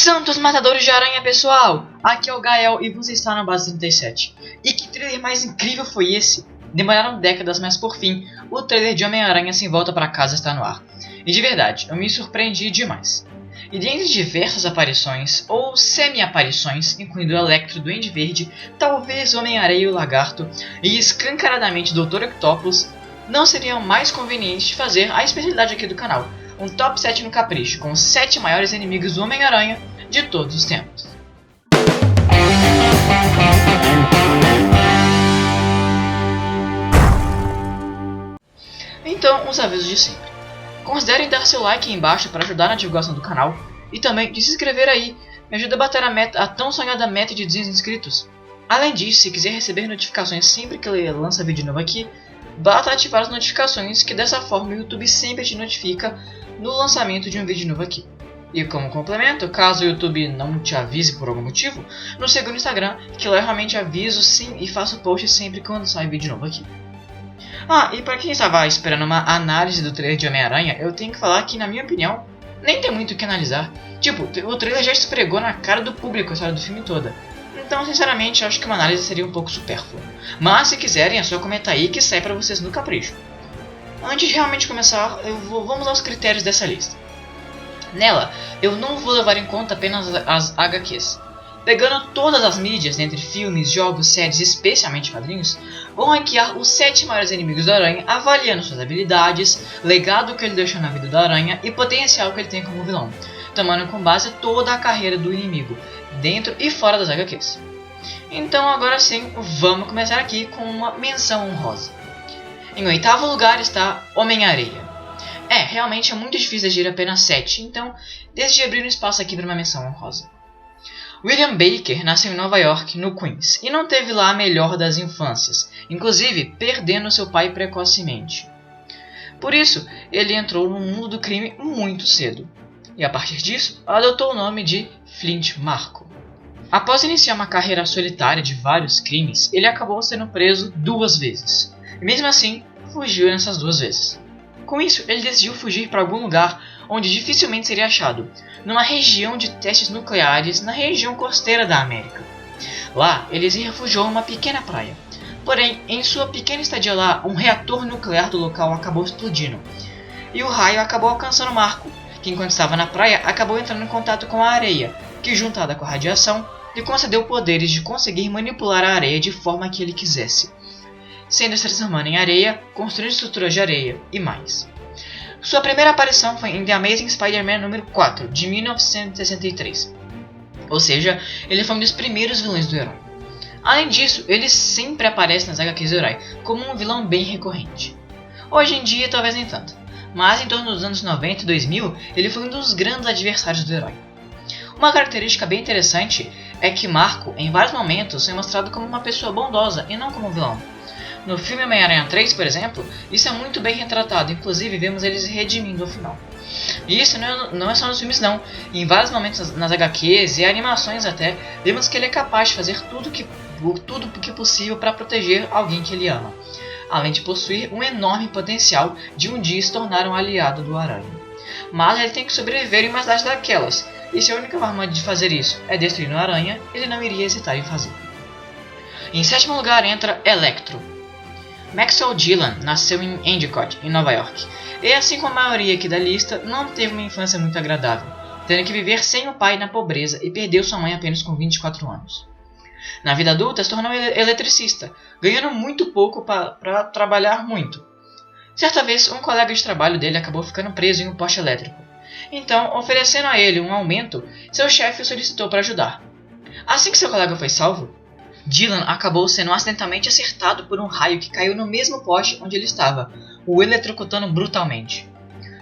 Santos Matadores de Aranha, pessoal! Aqui é o Gael e você está na base 37. E que trailer mais incrível foi esse? Demoraram décadas, mas por fim, o trailer de Homem-Aranha Sem Volta Pra Casa está no ar. E de verdade, eu me surpreendi demais. E dentre diversas aparições, ou semi-aparições, incluindo o Electro, Duende Verde, talvez o Homem-Aranha e o Lagarto, e escancaradamente Dr. Octopus, não seria mais conveniente fazer a especialidade aqui do canal, um top 7 no capricho, com os 7 maiores inimigos do Homem-Aranha de todos os tempos. Então, os avisos de sempre. Considerem dar seu like aí embaixo para ajudar na divulgação do canal, e também de se inscrever aí, me ajuda a bater a tão sonhada meta de 200 inscritos. Além disso, se quiser receber notificações sempre que eu lançar vídeo novo aqui, basta ativar as notificações, que dessa forma o YouTube sempre te notifica no lançamento de um vídeo novo aqui. E como complemento, caso o YouTube não te avise por algum motivo, nos siga no Instagram, que lá eu realmente aviso sim e faço post sempre quando sai vídeo novo aqui. Ah, e para quem estava esperando uma análise do trailer de Homem-Aranha, eu tenho que falar que, na minha opinião, nem tem muito o que analisar. Tipo, o trailer já esfregou na cara do público a história do filme toda. Então, sinceramente, acho que uma análise seria um pouco supérflua. Mas, se quiserem, é só comentar aí que sai pra vocês no capricho. Antes de realmente começar, vamos aos critérios dessa lista. Nela, eu não vou levar em conta apenas as HQs. Pegando todas as mídias, entre filmes, jogos, séries e especialmente quadrinhos, vou ranquear os 7 maiores inimigos da Aranha, avaliando suas habilidades, legado que ele deixou na vida da Aranha e potencial que ele tem como vilão, tomando como base toda a carreira do inimigo, dentro e fora das HQs. Então agora sim, vamos começar aqui com uma menção honrosa. Em 8º lugar está Homem-Areia. Realmente é muito difícil eleger apenas 7, então decidi abrir um espaço aqui para uma menção honrosa. William Baker nasceu em Nova York, no Queens, e não teve lá a melhor das infâncias, inclusive perdendo seu pai precocemente. Por isso, ele entrou no mundo do crime muito cedo, e a partir disso, adotou o nome de Flint Marko. Após iniciar uma carreira solitária de vários crimes, ele acabou sendo preso 2 vezes, e mesmo assim, fugiu nessas 2 vezes. Com isso, ele decidiu fugir para algum lugar onde dificilmente seria achado, numa região de testes nucleares na região costeira da América. Lá, ele se refugiou em uma pequena praia. Porém, em sua pequena estadia lá, um reator nuclear do local acabou explodindo, e o raio acabou alcançando Marko, que enquanto estava na praia, acabou entrando em contato com a areia, que juntada com a radiação, lhe concedeu poderes de conseguir manipular a areia de forma que ele quisesse, sendo se transformando em areia, construindo estruturas de areia e mais. Sua primeira aparição foi em The Amazing Spider-Man número 4, de 1963. Ou seja, ele foi um dos primeiros vilões do herói. Além disso, ele sempre aparece nas HQs do herói, como um vilão bem recorrente. Hoje em dia, talvez nem tanto, mas em torno dos anos 90 e 2000, ele foi um dos grandes adversários do herói. Uma característica bem interessante é que Marko, em vários momentos, foi mostrado como uma pessoa bondosa e não como um vilão. No filme Homem-Aranha 3, por exemplo, isso é muito bem retratado, inclusive vemos eles redimindo ao final. E isso não é só nos filmes não, em vários momentos nas HQs e animações até, vemos que ele é capaz de fazer tudo que possível para proteger alguém que ele ama, além de possuir um enorme potencial de um dia se tornar um aliado do Aranha. Mas ele tem que sobreviver em uma cidade daquelas, e se a única forma de fazer isso é destruir o Aranha, ele não iria hesitar em fazer. Em 7º lugar entra Electro. Maxwell Dillon nasceu em Endicott, em Nova York, e assim como a maioria aqui da lista, não teve uma infância muito agradável, tendo que viver sem o pai na pobreza e perdeu sua mãe apenas com 24 anos. Na vida adulta, se tornou eletricista, ganhando muito pouco para trabalhar muito. Certa vez, um colega de trabalho dele acabou ficando preso em um poste elétrico. Então, oferecendo a ele um aumento, seu chefe o solicitou para ajudar. Assim que seu colega foi salvo, Dillon acabou sendo acidentalmente acertado por um raio que caiu no mesmo poste onde ele estava, o eletrocutando brutalmente.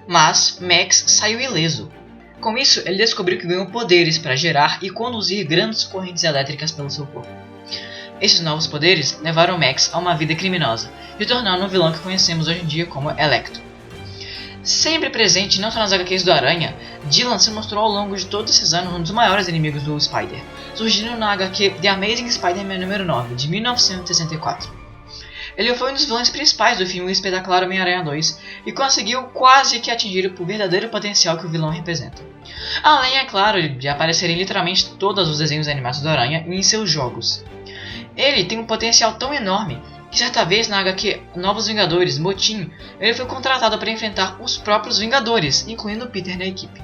Mas Max saiu ileso. Com isso, ele descobriu que ganhou poderes para gerar e conduzir grandes correntes elétricas pelo seu corpo. Esses novos poderes levaram Max a uma vida criminosa, se tornando um vilão que conhecemos hoje em dia como Electro. Sempre presente não só nas HQs do Aranha, Dillon se mostrou ao longo de todos esses anos um dos maiores inimigos do Spider, surgindo na HQ The Amazing Spider-Man número 9, de 1964. Ele foi um dos vilões principais do filme O Espetacular Homem-Aranha 2 e conseguiu quase que atingir o verdadeiro potencial que o vilão representa. Além, é claro, de aparecer em literalmente todos os desenhos animados do Aranha e em seus jogos. Ele tem um potencial tão enorme que certa vez na HQ Novos Vingadores, Motim, ele foi contratado para enfrentar os próprios Vingadores, incluindo o Peter na equipe.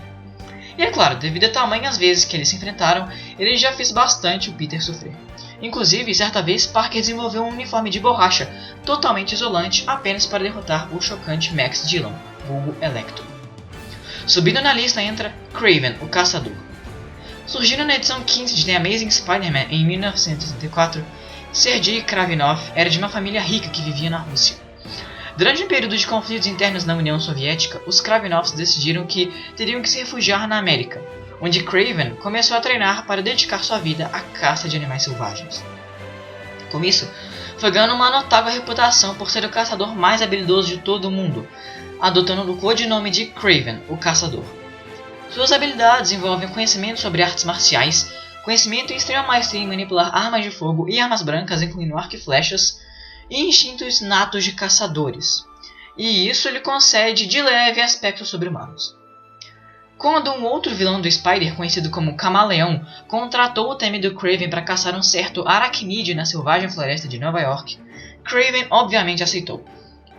E é claro, devido a tamanhas vezes que eles se enfrentaram, ele já fez bastante o Peter sofrer. Inclusive, certa vez, Parker desenvolveu um uniforme de borracha totalmente isolante apenas para derrotar o chocante Max Dillon, vulgo Electro. Subindo na lista entra Kraven, o Caçador. Surgindo na edição 15 de The Amazing Spider-Man em 1964, Sergei Kravinov era de uma família rica que vivia na Rússia. Durante um período de conflitos internos na União Soviética, os Kravinovs decidiram que teriam que se refugiar na América, onde Kraven começou a treinar para dedicar sua vida à caça de animais selvagens. Com isso, foi ganhando uma notável reputação por ser o caçador mais habilidoso de todo o mundo, adotando o codinome de Kraven, o Caçador. Suas habilidades envolvem conhecimento sobre artes marciais, conhecimento em extrema maestria em manipular armas de fogo e armas brancas, incluindo arco e flechas, e instintos natos de caçadores, e isso lhe concede de leve aspectos sobre-humanos. Quando um outro vilão do Spider, conhecido como Camaleão, contratou o temido Kraven para caçar um certo aracnídeo na selvagem floresta de Nova York, Kraven obviamente aceitou,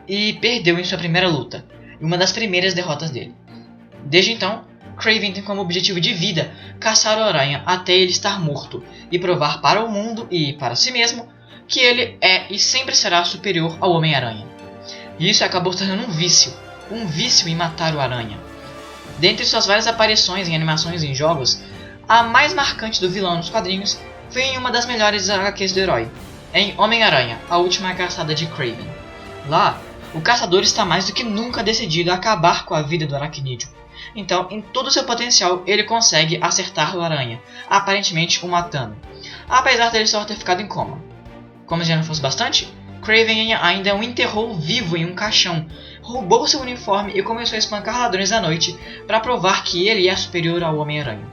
e perdeu em sua primeira luta, uma das primeiras derrotas dele. Desde então, Kraven tem como objetivo de vida caçar o Aranha até ele estar morto, e provar para o mundo e para si mesmo que ele é e sempre será superior ao Homem-Aranha. E isso acabou se tornando um vício em matar o Aranha. Dentre suas várias aparições em animações e em jogos, a mais marcante do vilão nos quadrinhos foi em uma das melhores HQs do herói, em Homem-Aranha, a última caçada de Kraven. Lá, o caçador está mais do que nunca decidido a acabar com a vida do aracnídeo. Então, em todo o seu potencial, ele consegue acertar o Aranha, aparentemente o matando, apesar dele só ter ficado em coma. Como se já não fosse bastante, Kraven ainda o enterrou vivo em um caixão, roubou seu uniforme e começou a espancar ladrões à noite para provar que ele é superior ao Homem-Aranha.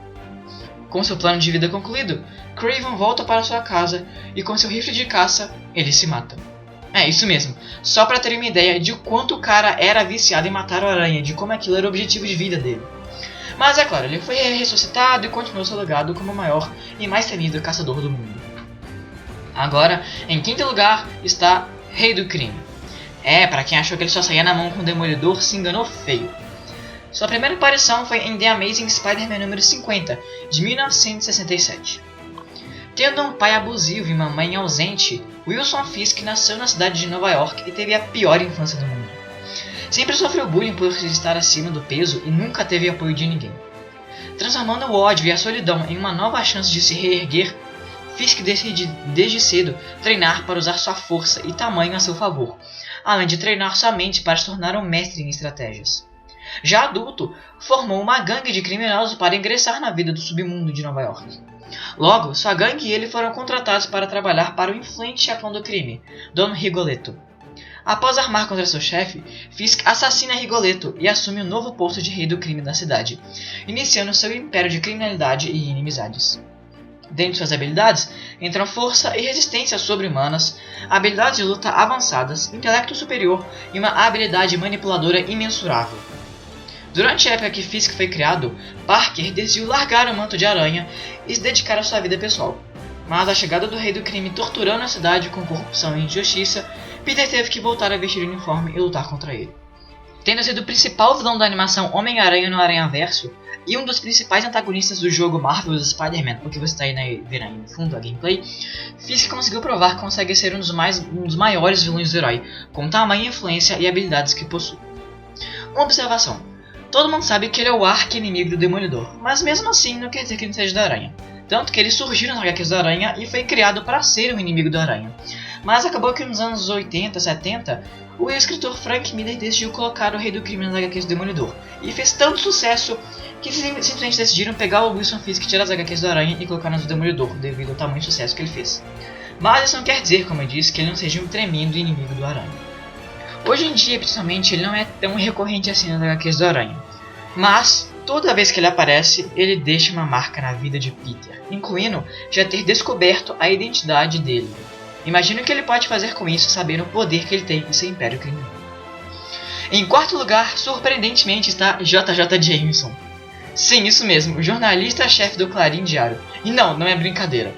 Com seu plano de vida concluído, Kraven volta para sua casa e com seu rifle de caça, ele se mata. É isso mesmo, só para ter uma ideia de quanto o cara era viciado em matar o Aranha, de como aquilo era o objetivo de vida dele. Mas é claro, ele foi ressuscitado e continuou seu legado como o maior e mais temido caçador do mundo. Agora, em quinto lugar, está Rei do Crime. Para quem achou que ele só saía na mão com o Demolidor, se enganou feio. Sua primeira aparição foi em The Amazing Spider-Man número 50, de 1967. Tendo um pai abusivo e uma mãe ausente, Wilson Fisk nasceu na cidade de Nova York e teve a pior infância do mundo. Sempre sofreu bullying por estar acima do peso e nunca teve apoio de ninguém. Transformando o ódio e a solidão em uma nova chance de se reerguer, Fisk decide desde cedo treinar para usar sua força e tamanho a seu favor, além de treinar sua mente para se tornar um mestre em estratégias. Já adulto, formou uma gangue de criminosos para ingressar na vida do submundo de Nova York. Logo, sua gangue e ele foram contratados para trabalhar para o influente chefão do crime, Don Rigoletto. Após armar contra seu chefe, Fisk assassina Rigoletto e assume o novo posto de rei do crime da cidade, iniciando seu império de criminalidade e inimizades. Dentre suas habilidades entram força e resistência sobre-humanas, habilidades de luta avançadas, intelecto superior e uma habilidade manipuladora imensurável. Durante a época que Fisk foi criado, Parker decidiu largar o manto de aranha e se dedicar à sua vida pessoal. Mas a chegada do Rei do Crime torturando a cidade com corrupção e injustiça, Peter teve que voltar a vestir o uniforme e lutar contra ele. Tendo sido o principal vilão da animação Homem-Aranha no Aranhaverso, e um dos principais antagonistas do jogo Marvel's Spider-Man, o que você está aí vendo aí no fundo, a gameplay, Fisk conseguiu provar que consegue ser um dos maiores vilões do herói, com tamanha influência e habilidades que possui. Uma observação: todo mundo sabe que ele é o arqui-inimigo do Demolidor, mas mesmo assim não quer dizer que ele seja da Aranha. Tanto que ele surgiu nas HQs do Aranha e foi criado para ser o inimigo do Aranha. Mas acabou que nos anos 80, 70, o escritor Frank Miller decidiu colocar o Rei do Crime nas HQs do Demolidor, e fez tanto sucesso que simplesmente decidiram pegar o Wilson Fisk, tirar as HQs do Aranha e colocar nas do Demolidor, devido ao tamanho sucesso que ele fez. Mas isso não quer dizer, como eu disse, que ele não seja um tremendo inimigo do Aranha. Hoje em dia, principalmente, ele não é tão recorrente assim nas HQs do Aranha. Mas, toda vez que ele aparece, ele deixa uma marca na vida de Peter, incluindo já ter descoberto a identidade dele. Imagina o que ele pode fazer com isso, sabendo o poder que ele tem em seu império criminoso. Em quarto lugar, surpreendentemente, está JJ Jameson. Sim, isso mesmo, o jornalista-chefe do Clarim Diário. E não é brincadeira.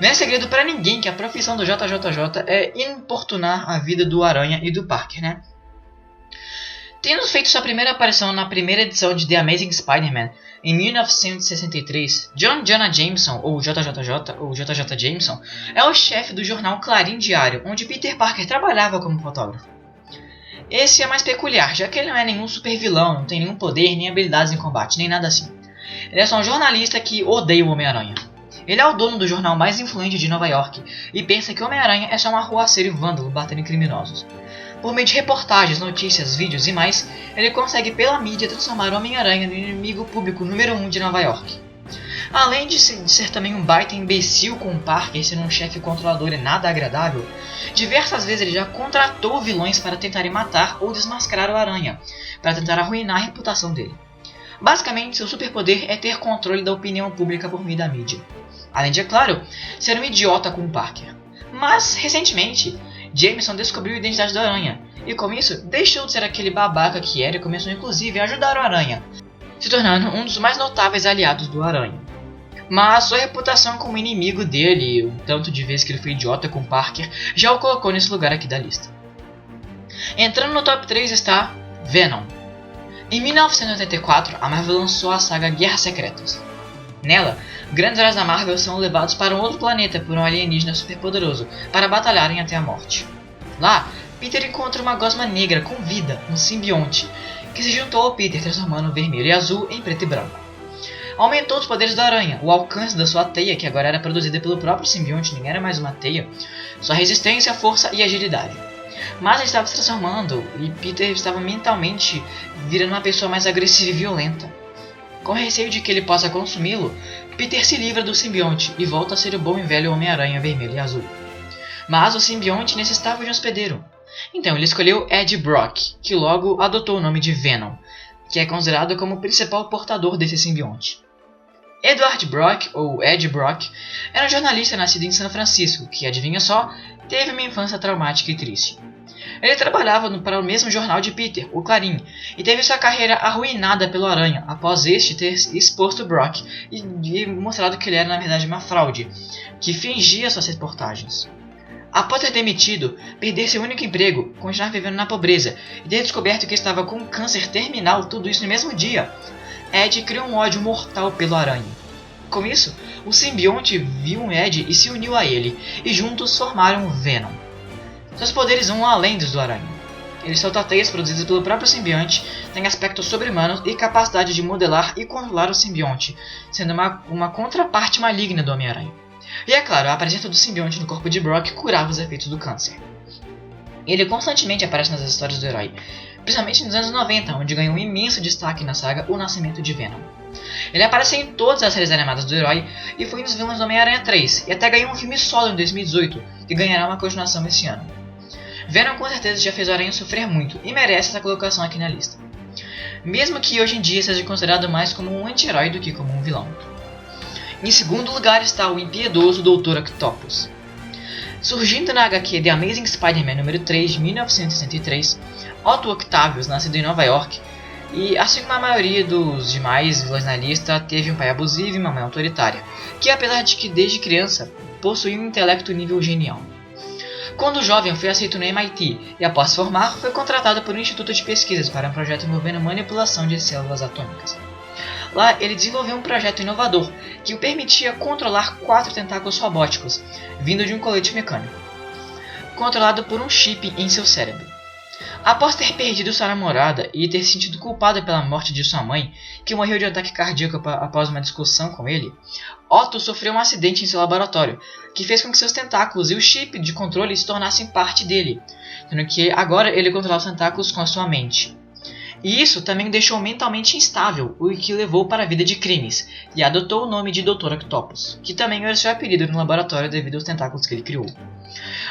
Não é segredo pra ninguém que a profissão do JJJ é importunar a vida do Aranha e do Parker, né? Tendo feito sua primeira aparição na primeira edição de The Amazing Spider-Man, em 1963, John Jonah Jameson, ou JJJ, ou JJ Jameson, é o chefe do jornal Clarim Diário, onde Peter Parker trabalhava como fotógrafo. Esse é mais peculiar, já que ele não é nenhum super vilão, não tem nenhum poder, nem habilidades em combate, nem nada assim. Ele é só um jornalista que odeia o Homem-Aranha. Ele é o dono do jornal mais influente de Nova York, e pensa que o Homem-Aranha é só um arruaceiro e vândalo batendo em criminosos. Por meio de reportagens, notícias, vídeos e mais, ele consegue pela mídia transformar o Homem-Aranha no inimigo público número 1 de Nova York. Além de ser também um baita imbecil com o Parker sendo um chefe controlador e nada agradável, diversas vezes ele já contratou vilões para tentarem matar ou desmascarar o Aranha, para tentar arruinar a reputação dele. Basicamente, seu superpoder é ter controle da opinião pública por meio da mídia. Além de, é claro, ser um idiota com o Parker. Mas, recentemente, Jameson descobriu a identidade do Aranha, e com isso, deixou de ser aquele babaca que era e começou inclusive a ajudar o Aranha, se tornando um dos mais notáveis aliados do Aranha. Mas sua reputação como inimigo dele, e o tanto de vezes que ele foi idiota com Parker, já o colocou nesse lugar aqui da lista. Entrando no top 3 está Venom. Em 1984, a Marvel lançou a saga Guerras Secretas. Nela, grandes heróis da Marvel são levados para um outro planeta por um alienígena superpoderoso para batalharem até a morte. Lá, Peter encontra uma gosma negra com vida, um simbionte, que se juntou ao Peter transformando o vermelho e azul em preto e branco. Aumentou os poderes da aranha, o alcance da sua teia, que agora era produzida pelo próprio simbionte, nem era mais uma teia, sua resistência, força e agilidade. Mas ele estava se transformando e Peter estava mentalmente virando uma pessoa mais agressiva e violenta. Com receio de que ele possa consumi-lo, Peter se livra do simbionte e volta a ser o bom e velho Homem-Aranha vermelho e azul. Mas o simbionte necessitava de um hospedeiro. Então ele escolheu Ed Brock, que logo adotou o nome de Venom, que é considerado como o principal portador desse simbionte. Edward Brock, ou Ed Brock, era um jornalista nascido em São Francisco, que, adivinha só, teve uma infância traumática e triste. Ele trabalhava para o mesmo jornal de Peter, o Clarim, e teve sua carreira arruinada pelo Aranha após este ter exposto Brock e mostrado que ele era na verdade uma fraude, que fingia suas reportagens. Após ser demitido, perder seu único emprego, continuar vivendo na pobreza e ter descoberto que estava com um câncer terminal, tudo isso no mesmo dia, Ed criou um ódio mortal pelo Aranha. Com isso, o simbionte viu Ed e se uniu a ele, e juntos formaram o Venom. Seus poderes vão além dos do Aranha. Ele solta teias produzidas pelo próprio simbionte, tem aspectos sobre-humanos e capacidade de modelar e controlar o simbionte, sendo uma contraparte maligna do Homem-Aranha. E é claro, a presença do simbionte no corpo de Brock curava os efeitos do câncer. Ele constantemente aparece nas histórias do herói, principalmente nos anos 90, onde ganhou um imenso destaque na saga O Nascimento de Venom. Ele apareceu em todas as séries animadas do herói e foi um dos vilões do Homem-Aranha 3, e até ganhou um filme solo em 2018, que ganhará uma continuação esse ano. Venom com certeza já fez o Aranha sofrer muito e merece essa colocação aqui na lista, mesmo que hoje em dia seja considerado mais como um anti-herói do que como um vilão. Em segundo lugar está o impiedoso Dr. Octopus. Surgindo na HQ The Amazing Spider-Man número 3 de 1963, Otto Octavius, nascido em Nova York, e assim como a maioria dos demais vilões na lista, teve um pai abusivo e uma mãe autoritária, que apesar de que desde criança possuía um intelecto nível genial. Quando jovem foi aceito no MIT e após se formar foi contratado por um instituto de pesquisas para um projeto envolvendo manipulação de células atômicas. Lá ele desenvolveu um projeto inovador que o permitia controlar 4 tentáculos robóticos, vindo de um colete mecânico, controlado por um chip em seu cérebro. Após ter perdido sua namorada e ter se sentido culpada pela morte de sua mãe, que morreu de ataque cardíaco após uma discussão com ele, Otto sofreu um acidente em seu laboratório, que fez com que seus tentáculos e o chip de controle se tornassem parte dele, sendo que agora ele controlava os tentáculos com a sua mente. E isso também o deixou mentalmente instável, o que levou para a vida de crimes, e adotou o nome de Dr. Octopus, que também era seu apelido no laboratório devido aos tentáculos que ele criou.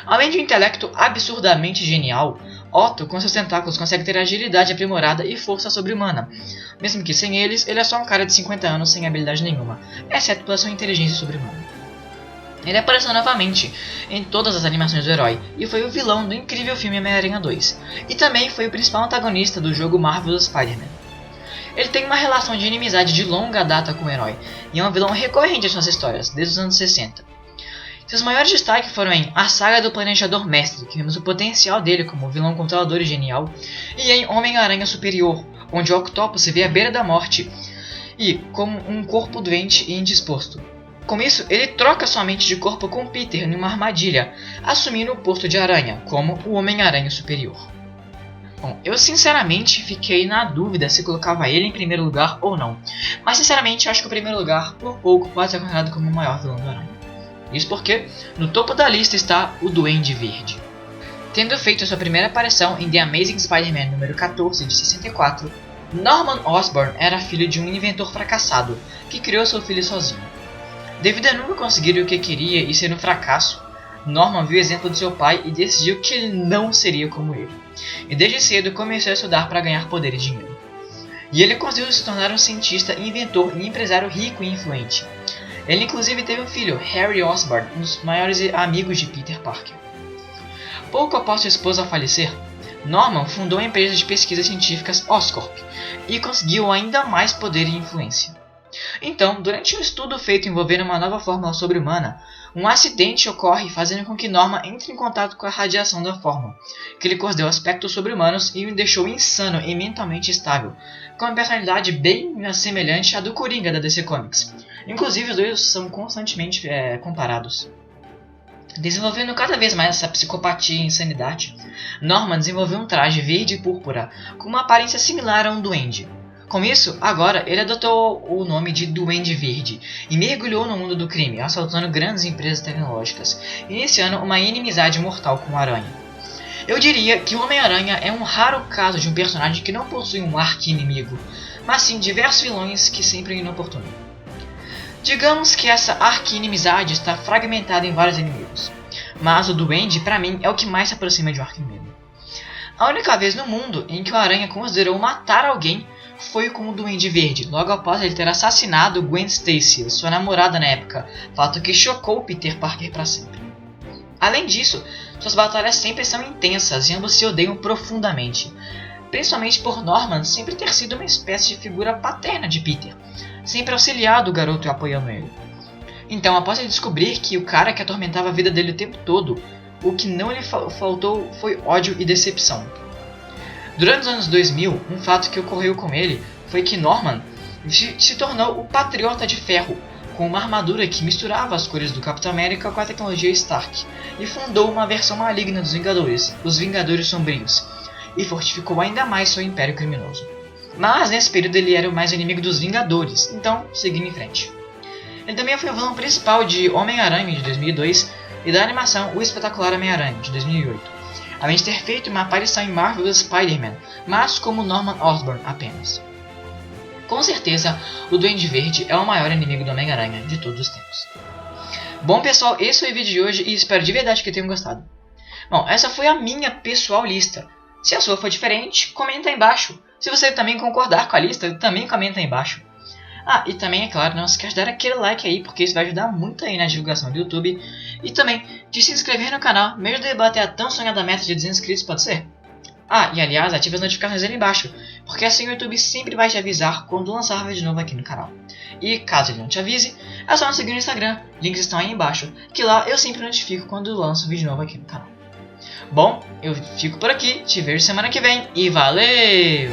Além de um intelecto absurdamente genial, Otto com seus tentáculos consegue ter agilidade aprimorada e força sobre-humana, mesmo que sem eles, ele é só um cara de 50 anos sem habilidade nenhuma, exceto pela sua inteligência sobre-humana. Ele apareceu novamente em todas as animações do herói e foi o vilão do incrível filme Homem-Aranha 2, e também foi o principal antagonista do jogo Marvel's Spider-Man. Ele tem uma relação de inimizade de longa data com o herói, e é um vilão recorrente em suas histórias, desde os anos 60. Seus maiores destaques foram em A Saga do Planejador Mestre, que vimos o potencial dele como vilão controlador e genial, e em Homem-Aranha Superior, onde o Octopus se vê à beira da morte e como um corpo doente e indisposto. Com isso, ele troca sua mente de corpo com Peter em uma armadilha, assumindo o posto de Aranha, como o Homem-Aranha Superior. Bom, eu sinceramente fiquei na dúvida se colocava ele em primeiro lugar ou não, mas sinceramente acho que o primeiro lugar, por pouco, pode ser considerado como o maior vilão do Aranha. Isso porque, no topo da lista está o Duende Verde. Tendo feito sua primeira aparição em The Amazing Spider-Man número 14 de 64, Norman Osborn era filho de um inventor fracassado, que criou seu filho sozinho. Devido a nunca conseguir o que queria e ser um fracasso, Norman viu o exemplo de seu pai e decidiu que ele não seria como ele. E desde cedo começou a estudar para ganhar poder e dinheiro. E ele conseguiu se tornar um cientista, inventor e empresário rico e influente. Ele inclusive teve um filho, Harry Osborn, um dos maiores amigos de Peter Parker. Pouco após sua esposa falecer, Norman fundou a empresa de pesquisas científicas Oscorp e conseguiu ainda mais poder e influência. Então, durante um estudo feito envolvendo uma nova fórmula sobre-humana, um acidente ocorre fazendo com que Norman entre em contato com a radiação da fórmula, que lhe concedeu aspectos sobre-humanos e o deixou insano e mentalmente estável, com uma personalidade bem semelhante à do Coringa da DC Comics. Inclusive, os dois são constantemente comparados. Desenvolvendo cada vez mais essa psicopatia e insanidade, Norman desenvolveu um traje verde e púrpura, com uma aparência similar a um duende. Com isso, agora ele adotou o nome de Duende Verde e mergulhou no mundo do crime, assaltando grandes empresas tecnológicas, iniciando uma inimizade mortal com o Aranha. Eu diria que o Homem-Aranha é um raro caso de um personagem que não possui um arqui-inimigo, mas sim diversos vilões que sempre o inoportunam. Digamos que essa arqui-inimizade está fragmentada em vários inimigos, mas o Duende, para mim, é o que mais se aproxima de um arqui-inimigo. A única vez no mundo em que o Aranha considerou matar alguém foi com o Duende Verde, logo após ele ter assassinado Gwen Stacy, sua namorada na época, fato que chocou Peter Parker para sempre. Além disso, suas batalhas sempre são intensas e ambos se odeiam profundamente, principalmente por Norman sempre ter sido uma espécie de figura paterna de Peter, sempre auxiliado o garoto e apoiando ele. Então, após ele descobrir que o cara que atormentava a vida dele o tempo todo, o que não lhe faltou foi ódio e decepção. Durante os anos 2000, um fato que ocorreu com ele foi que Norman se tornou o Patriota de Ferro, com uma armadura que misturava as cores do Capitão América com a tecnologia Stark, e fundou uma versão maligna dos Vingadores, os Vingadores Sombrios, e fortificou ainda mais seu império criminoso. Mas nesse período ele era o mais inimigo dos Vingadores, então seguindo em frente. Ele também foi o vilão principal de Homem-Aranha de 2002 e da animação O Espetacular Homem-Aranha de 2008. Além de ter feito uma aparição em Marvel's Spider-Man, mas como Norman Osborn apenas. Com certeza, o Duende Verde é o maior inimigo do Homem-Aranha de todos os tempos. Bom pessoal, esse foi o vídeo de hoje e espero de verdade que tenham gostado. Bom, essa foi a minha pessoal lista. Se a sua for diferente, comenta aí embaixo. Se você também concordar com a lista, também comenta aí embaixo. Ah, e também, é claro, não esquece de dar aquele like aí, porque isso vai ajudar muito aí na divulgação do YouTube. E também de se inscrever no canal, me ajuda a bater a tão sonhada meta de 200 inscritos, pode ser? Ah, e aliás, ative as notificações ali embaixo, porque assim o YouTube sempre vai te avisar quando lançar vídeo novo aqui no canal. E caso ele não te avise, é só nos seguir no Instagram, links estão aí embaixo, que lá eu sempre notifico quando lanço vídeo novo aqui no canal. Bom, eu fico por aqui, te vejo semana que vem e valeu!